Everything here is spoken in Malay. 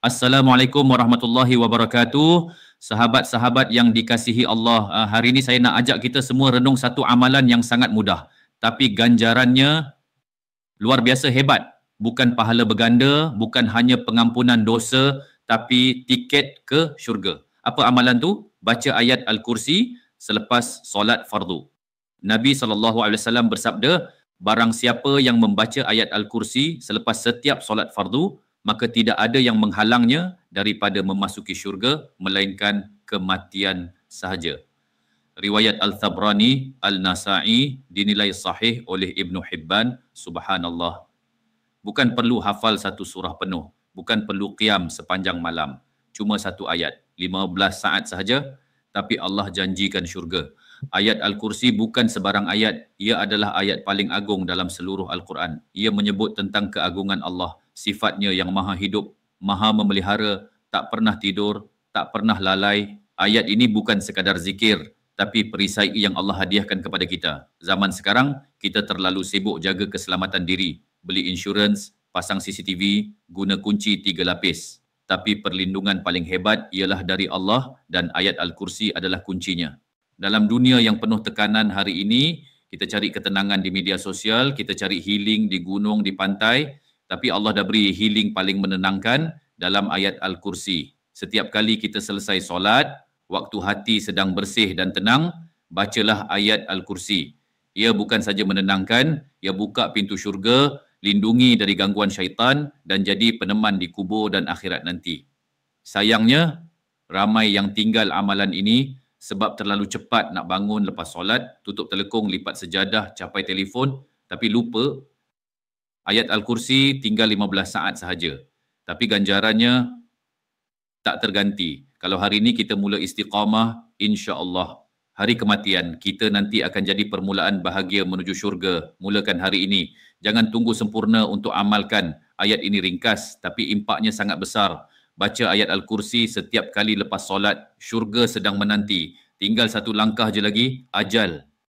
Assalamualaikum warahmatullahi wabarakatuh. Sahabat-sahabat yang dikasihi Allah, hari ini saya nak ajak kita semua renung satu amalan yang sangat mudah. Tapi ganjarannya luar biasa hebat. Bukan pahala berganda, bukan hanya pengampunan dosa, tapi tiket ke syurga. Apa amalan tu? Baca ayat Al-Kursi selepas solat fardu. Nabi SAW bersabda, barang siapa yang membaca ayat Al-Kursi selepas setiap solat fardu, maka tidak ada yang menghalangnya daripada memasuki syurga, melainkan kematian sahaja. Riwayat Al-Tabrani, Al-Nasa'i dinilai sahih oleh Ibn Hibban. Subhanallah. Bukan perlu hafal satu surah penuh, bukan perlu qiyam sepanjang malam. Cuma satu ayat, 15 saat sahaja, tapi Allah janjikan syurga. Ayat Al-Kursi bukan sebarang ayat, ia adalah ayat paling agung dalam seluruh Al-Quran. Ia menyebut tentang keagungan Allah, sifatnya yang maha hidup, maha memelihara, tak pernah tidur, tak pernah lalai. Ayat ini bukan sekadar zikir, tapi perisai yang Allah hadiahkan kepada kita. Zaman sekarang, kita terlalu sibuk jaga keselamatan diri, beli insurans, pasang CCTV, guna kunci 3 lapis. Tapi perlindungan paling hebat ialah dari Allah dan ayat Al-Kursi adalah kuncinya. Dalam dunia yang penuh tekanan hari ini, kita cari ketenangan di media sosial, kita cari healing di gunung, di pantai, tapi Allah dah beri healing paling menenangkan dalam ayat Al-Kursi. Setiap kali kita selesai solat, waktu hati sedang bersih dan tenang, bacalah ayat Al-Kursi. Ia bukan saja menenangkan, ia buka pintu syurga, lindungi dari gangguan syaitan dan jadi peneman di kubur dan akhirat nanti. Sayangnya, ramai yang tinggal amalan ini sebab terlalu cepat nak bangun lepas solat, tutup telekung, lipat sejadah, capai telefon, tapi lupa ayat Al-Kursi tinggal 15 saat sahaja. Tapi ganjarannya tak terganti. Kalau hari ini kita mula istiqamah, insya-Allah hari kematian kita nanti akan jadi permulaan bahagia menuju syurga. Mulakan hari ini. Jangan tunggu sempurna untuk amalkan. Ayat ini ringkas tapi impaknya sangat besar. Baca ayat Al-Kursi setiap kali lepas solat, syurga sedang menanti. Tinggal satu langkah je lagi, ajal.